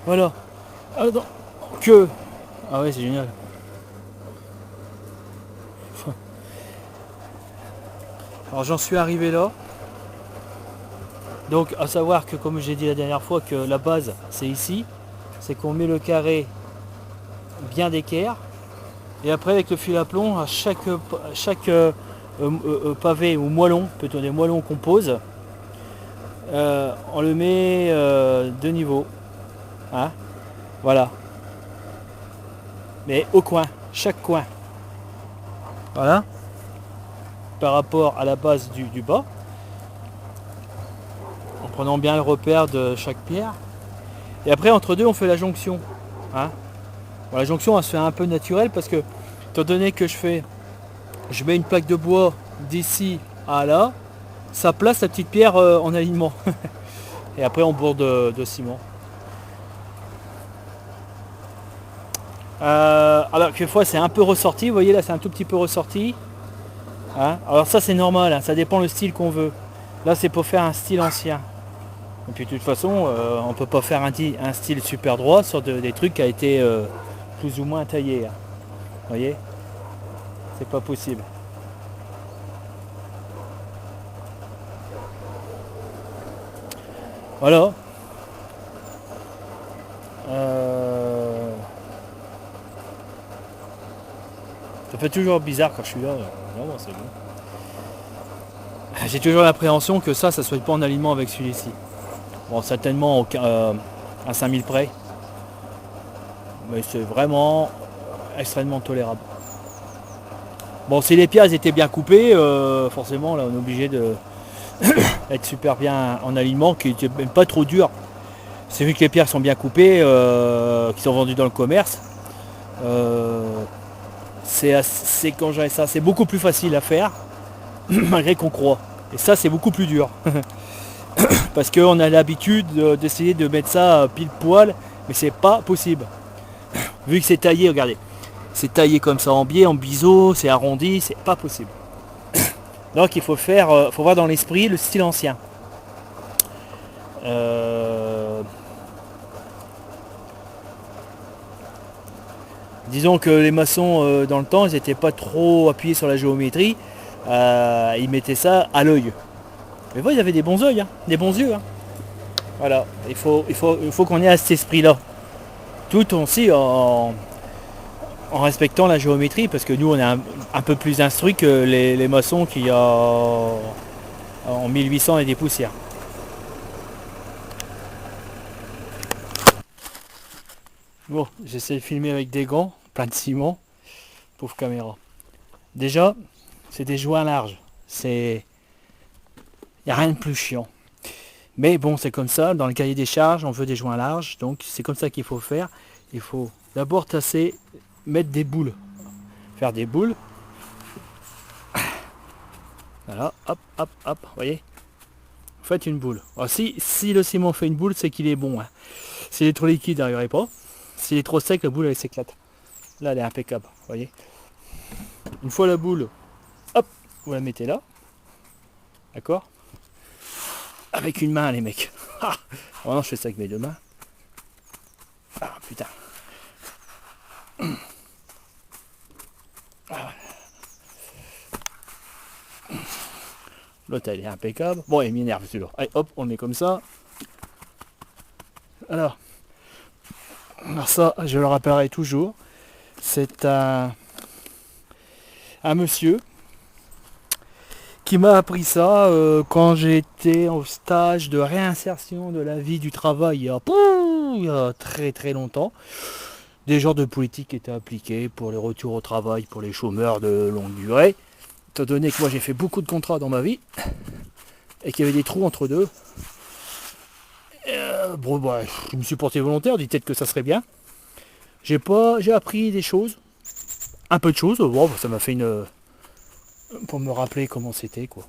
Voilà. Alors, que... Ah ouais, c'est génial. Alors j'en suis arrivé là. Donc à savoir que comme j'ai dit la dernière fois que la base c'est ici, c'est qu'on met le carré bien d'équerre et après avec le fil à plomb à chaque pavé ou moellon, plutôt des moellons qu'on pose, on le met de niveau. Hein, voilà. Mais au coin, chaque coin. Voilà. Par rapport à la base du bas. En prenant bien le repère de chaque pierre. Et après entre deux on fait la jonction. Hein. Bon, la jonction elle se fait un peu naturelle parce que étant donné que je mets une plaque de bois d'ici à là, ça place la petite pierre en alignement. Et après on bourre de ciment. Alors quelquefois c'est un peu ressorti, vous voyez là c'est un tout petit peu ressorti. Hein, alors ça c'est normal, hein, ça dépend le style qu'on veut. Là c'est pour faire un style ancien. Et puis de toute façon on peut pas faire un style super droit sur des trucs qui a été plus ou moins taillé. Hein. Vous voyez, c'est pas possible. Voilà. Ça fait toujours bizarre quand je suis là. Non, c'est bon. J'ai toujours l'appréhension que ça soit pas en alignement avec celui-ci. Bon, certainement à 5000 près. Mais c'est vraiment extrêmement tolérable. Bon, si les pièces étaient bien coupées, forcément, là, on est obligé de être super bien en alignement, qui n'est même pas trop dur. C'est vu que les pierres sont bien coupées, qui sont vendues dans le commerce. C'est quand j'ai ça, c'est beaucoup plus facile à faire, malgré qu'on croit. Et ça, c'est beaucoup plus dur. Parce qu'on a l'habitude d'essayer de mettre ça pile poil, mais c'est pas possible. Vu que c'est taillé, regardez. C'est taillé comme ça en biais, en biseau, c'est arrondi, c'est pas possible. Donc il faut faut voir dans l'esprit le style ancien. Disons que les maçons dans le temps, ils n'étaient pas trop appuyés sur la géométrie. Ils mettaient ça à l'œil. Mais vous, ils avaient des bons yeux, hein, des bons yeux. Hein. Voilà, il faut qu'on ait à cet esprit-là. Tout aussi en respectant la géométrie, parce que nous, on est un peu plus instruits que les maçons qui en 1800 et des poussières. Bon, j'essaie de filmer avec des gants, plein de ciment, pauvre caméra. Déjà, c'est des joints larges. Il n'y a rien de plus chiant. Mais bon, c'est comme ça, dans le cahier des charges, on veut des joints larges, donc c'est comme ça qu'il faut faire. Il faut d'abord tasser, mettre des boules. Faire des boules. Voilà, hop, hop, hop, vous voyez. Faites une boule. Alors, si le ciment fait une boule, c'est qu'il est bon. Hein. S'il est trop liquide, il n'arriverait pas. S'il est trop sec, la boule elle s'éclate. Là, elle est impeccable, vous voyez. Une fois la boule, hop, vous la mettez là. D'accord. Avec une main, les mecs. Ah, oh non, je fais ça avec mes deux mains. Ah, putain. Ah. L'autre, elle est impeccable. Bon, il m'énerve celui-là. Allez, hop, on le met comme ça. Alors ça, je le rappellerai toujours. C'est un monsieur qui m'a appris ça quand j'étais au stage de réinsertion de la vie du travail il y a très très longtemps. Des genres de politiques étaient appliqués pour les retours au travail pour les chômeurs de longue durée. Étant donné que moi j'ai fait beaucoup de contrats dans ma vie et qu'il y avait des trous entre deux, bon, bah, je me suis porté volontaire, dit peut-être que ça serait bien. J'ai appris des choses, un peu de choses. Bon, ça m'a fait pour me rappeler comment c'était quoi.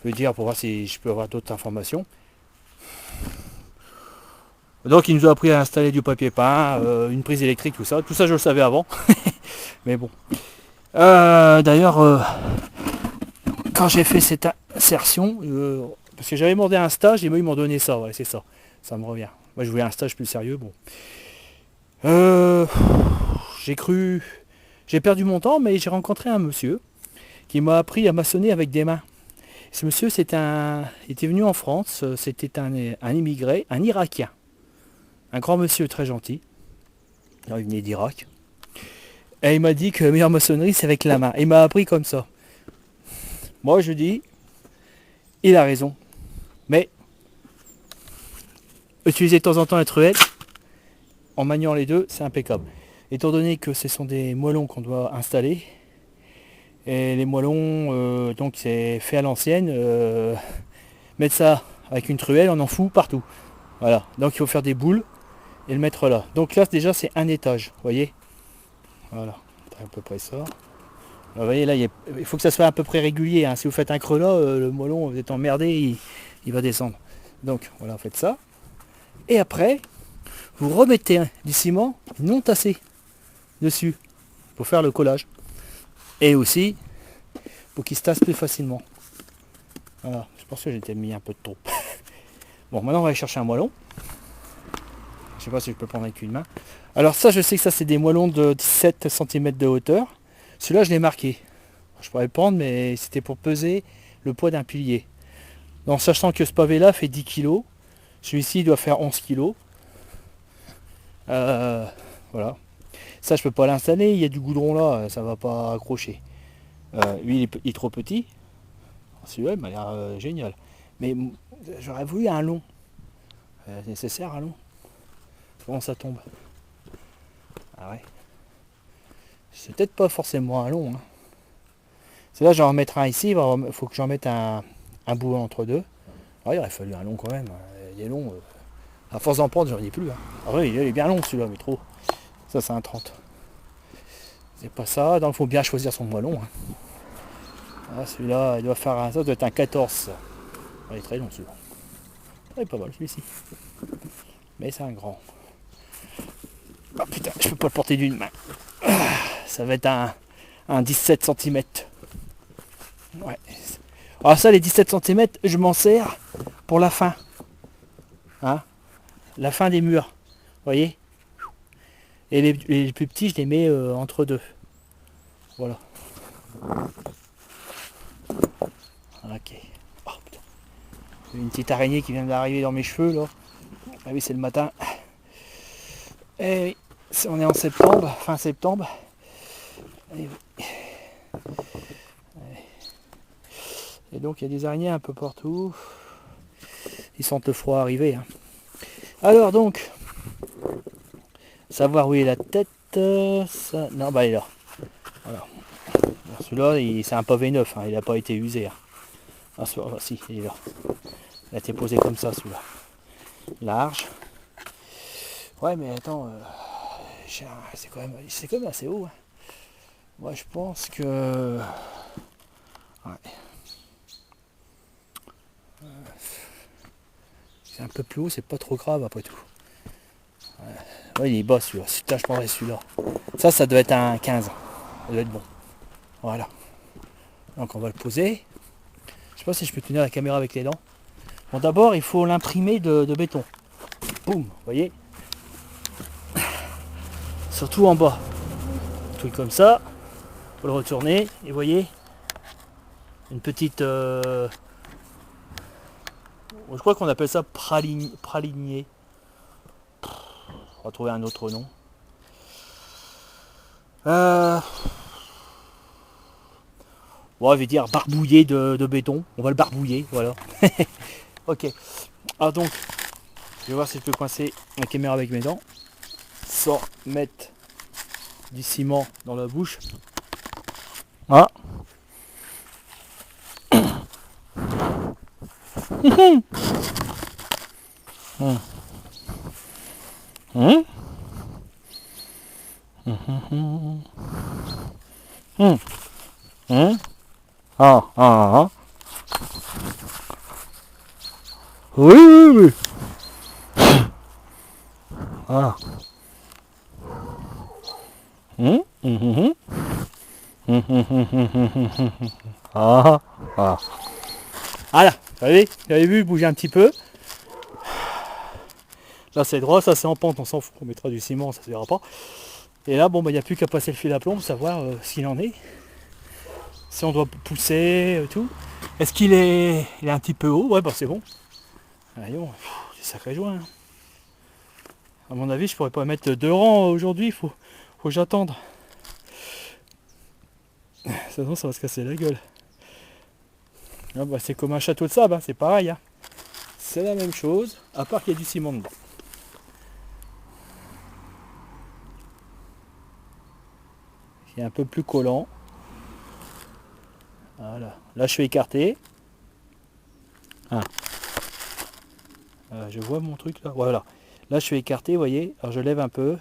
Je veux dire pour voir si je peux avoir d'autres informations. Donc il nous a appris à installer du papier peint, une prise électrique, tout ça. Tout ça je le savais avant. Mais bon. D'ailleurs, quand j'ai fait cette insertion, parce que j'avais demandé un stage et moi ils m'ont donné ça, ouais, c'est ça. Ça me revient. Moi je voulais un stage plus sérieux. Bon. Euh, j'ai perdu mon temps, mais j'ai rencontré un monsieur qui m'a appris à maçonner avec des mains. Ce monsieur, il était venu en France, c'était un immigré, un Irakien. Un grand monsieur très gentil. Il venait d'Irak. Et il m'a dit que la meilleure maçonnerie, c'est avec la main. Il m'a appris comme ça. Moi, je dis, il a raison. Mais, utiliser de temps en temps la truelle, en maniant les deux, c'est impeccable. Étant donné que ce sont des moellons qu'on doit installer, et les moellons, donc c'est fait à l'ancienne, mettre ça avec une truelle, on en fout partout. Voilà, donc il faut faire des boules et le mettre là. Donc là déjà c'est un étage, vous voyez. Voilà, à peu près ça. Vous voyez là, il faut que ça soit à peu près régulier. Hein. Si vous faites un creux là, le moellon, vous êtes emmerdé, il va descendre. Donc voilà, faites ça. Et après, vous remettez du ciment non tassé dessus pour faire le collage. Et aussi, pour qu'il se tasse plus facilement. Voilà, je pense que j'ai mis un peu de trop. Bon, maintenant on va aller chercher un moellon. Je sais pas si je peux le prendre avec une main. Alors ça, je sais que ça c'est des moellons de 17 cm de hauteur. Celui-là, je l'ai marqué. Je pourrais le prendre, mais c'était pour peser le poids d'un pilier. En sachant que ce pavé-là fait 10 kg. Celui-ci doit faire 11 kg. Voilà. Ça, je peux pas l'installer. Il y a du goudron là, ça va pas accrocher. Lui, il est trop petit. Celui-là, il m'a l'air génial. Mais j'aurais voulu un long. Nécessaire un long. Comment ça tombe? Ah ouais. C'est peut-être pas forcément un long. Hein. C'est là, j'en remettrai un ici. Il faut que j'en mette un bout entre deux. Ah, il aurait fallu un long quand même. Il est long. À force d'en prendre, j'en ai plus. Hein. Ah oui, il est bien long celui-là, mais trop. Ça, c'est un 30. C'est pas ça. Donc, il faut bien choisir son moellon. Hein. Ah, celui-là, il doit faire ça doit être un 14. Ah, il est très long celui-là. Il est pas mal celui-ci. Mais c'est un grand. Ah putain, je peux pas le porter d'une main. Ça va être un 17 cm. Ouais. Alors ça, les 17 cm, je m'en sers pour la fin. Hein, la fin des murs. Vous voyez. Et les plus petits, je les mets entre deux. Voilà. Ok. Oh, putain. Une petite araignée qui vient d'arriver dans mes cheveux là. Ah oui, c'est le matin. Et on est en septembre, fin septembre. Et donc il y a des araignées un peu partout. Ils sentent le froid arriver. Hein. Alors donc, savoir où est la tête. Ça... Non, bah il est là. Voilà. Celui-là, c'est un pavé neuf, hein, il n'a pas été usé. Hein. Ah, si, il est là. Il a été posé comme ça, celui-là. Large. Ouais, mais attends, c'est quand même assez haut. Hein. Moi, je pense que... Ouais. C'est un peu plus haut, c'est pas trop grave après tout. Ouais, il est bas celui-là. Là, je prendrais celui-là. Ça doit être un 15. Ça doit être bon. Voilà. Donc on va le poser. Je sais pas si je peux tenir la caméra avec les dents. Bon, d'abord, il faut l'imprimer de béton. Boum, vous voyez. Surtout en bas. Un truc comme ça. Faut le retourner. Et vous voyez, une petite... je crois qu'on appelle ça pralinier. On va trouver un autre nom. Bon, je vais dire barbouillé de béton. On va le barbouiller, voilà. Ok. Ah donc, je vais voir si je peux coincer la caméra avec mes dents. Sans mettre du ciment dans la bouche. Ah. Oui, oui, oui. Voilà. Ah, ah. Voilà, vous avez vu bouger un petit peu. Là c'est droit, ça c'est en pente, on s'en fout, on mettra du ciment, ça se verra pas. Et là bon bah il n'y a plus qu'à passer le fil à plomb pour savoir ce qu'il en est. Si on doit pousser et tout. Est-ce qu'il est... Il est un petit peu haut? Ouais bah c'est bon. Allons, c'est sacré joint. Hein. À mon avis je pourrais pas mettre 2 rangs aujourd'hui, faut que j'attende. Sinon ça va se casser la gueule. Ah bah, c'est comme un château de sable, hein, c'est pareil. Hein. C'est la même chose, à part qu'il y a du ciment dedans. C'est un peu plus collant. Voilà. Là je suis écarté. Ah. Je vois mon truc là. Voilà. Là je suis écarté, vous voyez. Alors je lève un peu.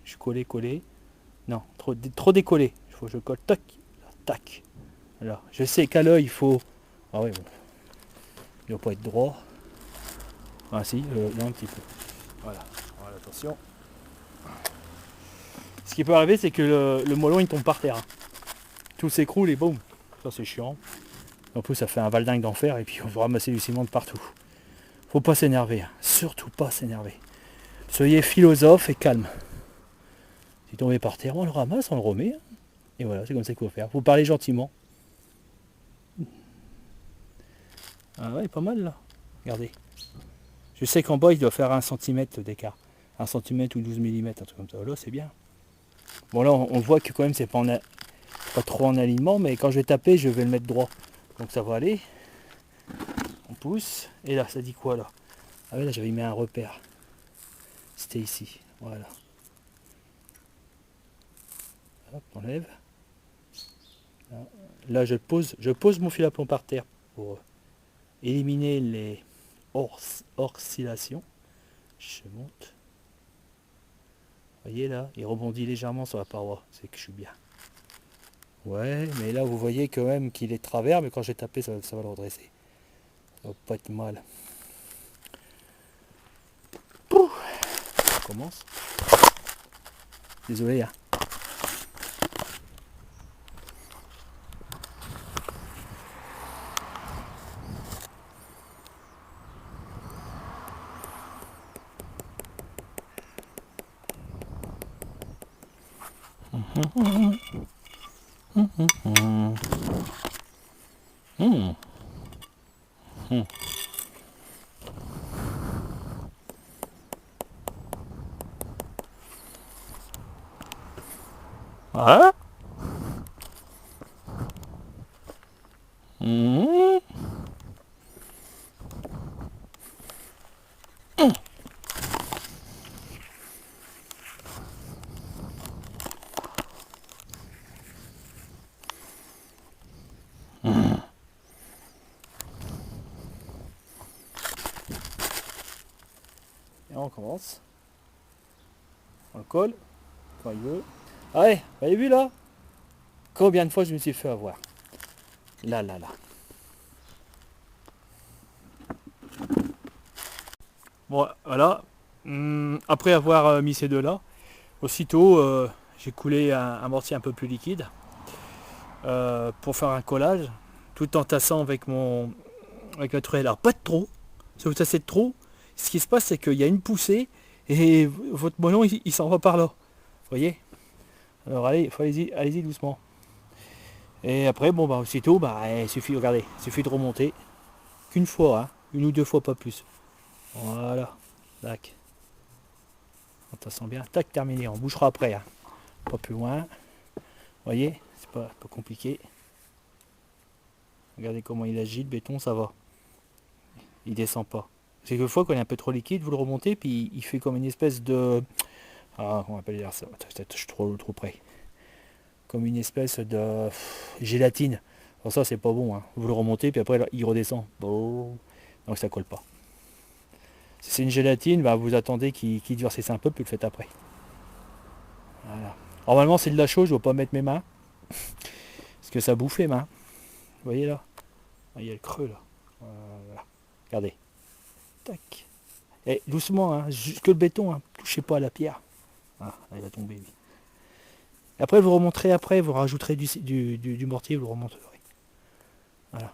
Je suis collé. Non, trop décollé. Il faut que je colle. Tac. Tac. Alors, je sais qu'à l'œil il faut. Ah oui, bon. Il ne doit pas être droit. Ah si, non, un petit peu. Voilà. Voilà, attention. Ce qui peut arriver, c'est que le moellon il tombe par terre. Hein. Tout s'écroule et boum. Ça c'est chiant. En plus ça fait un valdingue d'enfer et puis on va ramasser du ciment de partout. Faut pas s'énerver. Hein. Surtout pas s'énerver. Soyez philosophe et calme. Si tombé par terre, on le ramasse, on le remet. Hein. Et voilà, c'est comme ça qu'il faut faire. Faut parler gentiment. Ah ouais, pas mal là. Regardez. Je sais qu'en bas il doit faire 1 cm d'écart. 1 cm ou 12 mm, un truc comme ça. Là c'est bien. Bon là on voit que quand même c'est pas trop en alignement, mais quand je vais taper je vais le mettre droit. Donc ça va aller. On pousse. Et là ça dit quoi là? Ah ouais là j'avais mis un repère. C'était ici. Voilà. Hop, on enlève. Là je pose mon fil à plomb par terre pour éliminer les oscillations. Je monte. Vous voyez là, il rebondit légèrement sur la paroi, c'est que je suis bien. Ouais, mais là vous voyez quand même qu'il est de travers, mais quand j'ai tapé ça va le redresser. Ça va pas être mal. Pouh, on commence. Désolé hein. Ah. Et on commence. On le colle quand il veut. Ah ouais, vous avez vu là? Combien de fois je me suis fait avoir? Là. Bon, voilà. Après avoir mis ces deux là, aussitôt j'ai coulé un mortier un peu plus liquide pour faire un collage, tout en tassant avec le truelle. Alors pas de trop, si vous tassez de trop, ce qui se passe c'est qu'il y a une poussée et votre moellon il s'en va par là. Vous voyez? Alors allez-y doucement. Et après bon bah aussitôt il suffit, regardez, il suffit de remonter qu'une fois, hein, 1 ou 2 fois pas plus. Voilà, tac. En tassant bien, tac, terminé, on bouchera après, hein. Pas plus loin. Vous voyez, c'est pas compliqué. Regardez comment il agit, le béton, ça va. Il descend pas. C'est que fois quand il est un peu trop liquide, vous le remontez, puis il fait comme une espèce de... Ah, on va pas dire ça, je suis trop près. Comme une espèce de gélatine. Alors ça, c'est pas bon, hein. Vous le remontez, puis après, là, il redescend. Bon. Donc ça colle pas. Si c'est une gélatine, vous attendez qu'il durcisse un peu, puis vous le faites après. Voilà. Normalement, c'est de la chaux, je ne dois pas mettre mes mains. Parce que ça bouffe les mains. Vous voyez là? Il y a le creux là. Voilà. Regardez. Tac. Et doucement, hein, juste que le béton, hein. Touchez pas à la pierre. Ah, elle va tomber. Oui. Après, vous remonterez après, vous rajouterez du mortier, vous le remonterez. Voilà.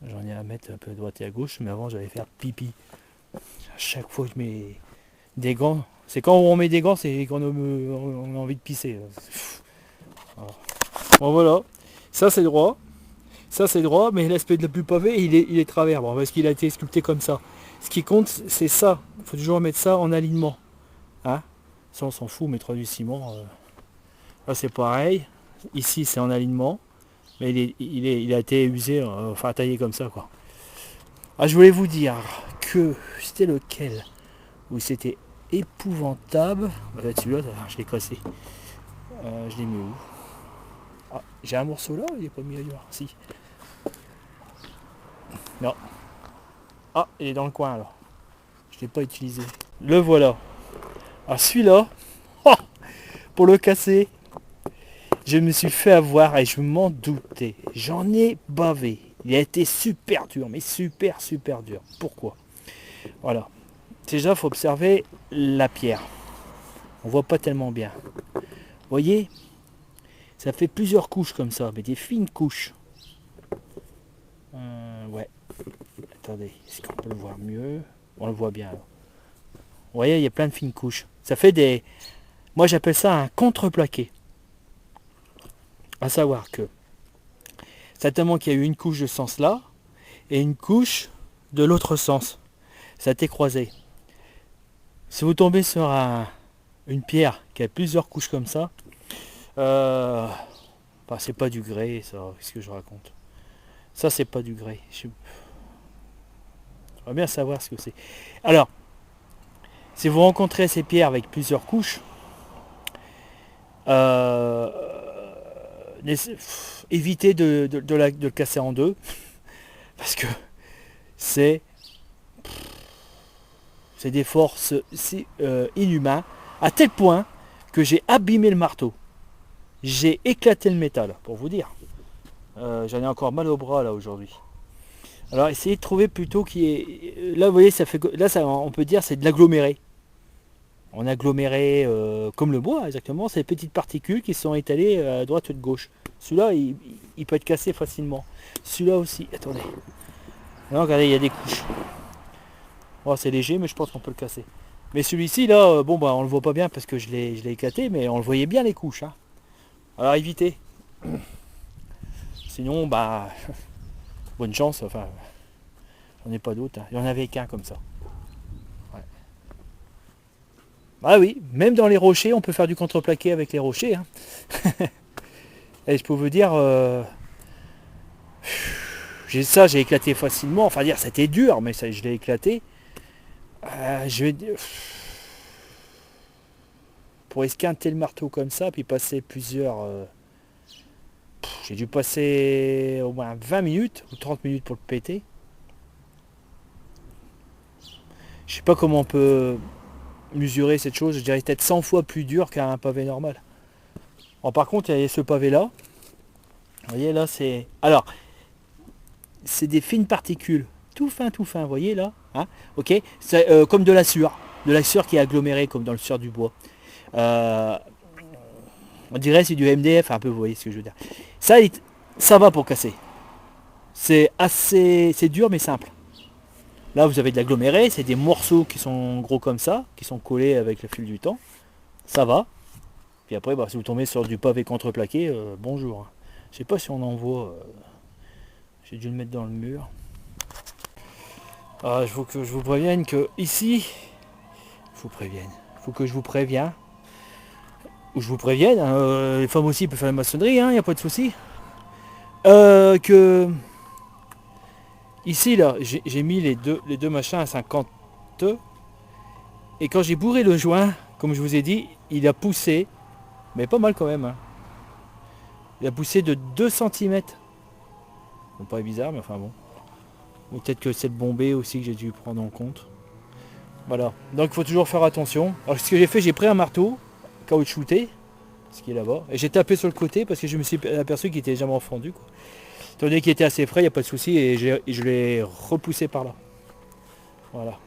J'en ai à mettre un peu à droite et à gauche, mais avant j'allais faire pipi. À chaque fois que je mets des gants, c'est quand on met des gants, c'est quand on a envie de pisser. Voilà. Bon voilà, ça c'est droit, ça c'est droit, mais l'aspect de la plus pavé, il est travers, bon, parce qu'il a été sculpté comme ça. Ce qui compte, c'est ça. Il faut toujours mettre ça en alignement. Hein, ça on s'en fout, on mettra du ciment. Là c'est pareil. Ici c'est en alignement. Mais il a été usé, enfin taillé comme ça quoi. Ah, je voulais vous dire que c'était lequel où c'était épouvantable. Bah, celui-là, je l'ai cassé. Je l'ai mis où? Ah, j'ai un morceau là, il est pas mis ailleurs. Si. Non. Ah, il est dans le coin alors. Je l'ai pas utilisé. Le voilà. Alors celui-là, oh, pour le casser, je me suis fait avoir et je m'en doutais. J'en ai bavé. Il a été super dur, mais super dur. Pourquoi? Voilà. Déjà, il faut observer la pierre. On voit pas tellement bien. Vous voyez? Ça fait plusieurs couches comme ça, mais des fines couches. Ouais. Attendez, est-ce qu'on peut le voir mieux? On le voit bien alors. Vous voyez, il y a plein de fines couches. Ça fait des... Moi, j'appelle ça un contreplaqué. À savoir que certainement qu'il y a eu une couche de sens là et une couche de l'autre sens. Ça a été croisé. Si vous tombez sur une pierre qui a plusieurs couches comme ça, bah, c'est pas du grès, ça. Qu'est-ce que je raconte? Ça, c'est pas du grès. J'aimerais bien savoir ce que c'est. Alors, si vous rencontrez ces pierres avec plusieurs couches, évitez de le casser en deux, parce que c'est des forces inhumaines, à tel point que j'ai abîmé le marteau. J'ai éclaté le métal, pour vous dire. J'en ai encore mal au bras là aujourd'hui. Alors essayez de trouver plutôt qui est. Là vous voyez, ça fait. Là ça, on peut dire c'est de l'aggloméré. On aggloméré comme le bois exactement, c'est des petites particules qui sont étalées à droite ou de gauche. Celui-là il peut être cassé facilement. Celui-là aussi. Attendez. Là, regardez, il y a des couches. Oh, c'est léger, mais je pense qu'on peut le casser. Mais celui-ci là, bon bah on le voit pas bien parce que je l'ai éclaté, mais on le voyait bien les couches. Hein. Alors évitez. Sinon bah bonne chance, enfin j'en ai pas d'autres. Hein. Il y en avait qu'un comme ça. Ouais. Ah oui, même dans les rochers, on peut faire du contreplaqué avec les rochers. Hein. Et je peux vous dire, j'ai éclaté facilement. Enfin dire, c'était dur, mais ça, je l'ai éclaté. Je vais dire, pour esquinter le marteau comme ça, puis passer plusieurs... j'ai dû passer au moins 20 minutes ou 30 minutes pour le péter. Je sais pas comment on peut mesurer cette chose. Je dirais peut-être 100 fois plus dur qu'un pavé normal. Alors, par contre, il y a ce pavé là. Vous voyez là, c'est... Alors, c'est des fines particules. Tout fin, vous voyez là, hein, ok, c'est comme de la sueur qui est agglomérée comme dans le sueur du bois. On dirait c'est du MDF un peu, vous voyez ce que je veux dire. Ça va pour casser. C'est dur mais simple. Là vous avez de l'aggloméré, c'est des morceaux qui sont gros comme ça, qui sont collés avec le fil du temps. Ça va. Puis après, bah, si vous tombez sur du pavé contreplaqué, bonjour. Je sais pas si on en voit. J'ai dû le mettre dans le mur. Il faut que je vous prévienne que ici, faut que je vous prévienne, ou je vous prévienne, hein, les femmes aussi peuvent faire la maçonnerie, il n'y a pas de souci. Que ici là, j'ai mis les deux machins à 50, et quand j'ai bourré le joint, comme je vous ai dit, il a poussé, mais pas mal quand même. Hein. Il a poussé de 2 cm. Bon, pas bizarre, mais enfin bon. Ou peut-être que c'est le bombé aussi que j'ai dû prendre en compte. Voilà. Donc il faut toujours faire attention. Alors ce que j'ai fait, j'ai pris un marteau caoutchouté, ce qui est là-bas, et j'ai tapé sur le côté parce que je me suis aperçu qu'il était légèrement fendu. Quoi. Étant donné qu'il était assez frais, il n'y a pas de souci, et je l'ai repoussé par là. Voilà.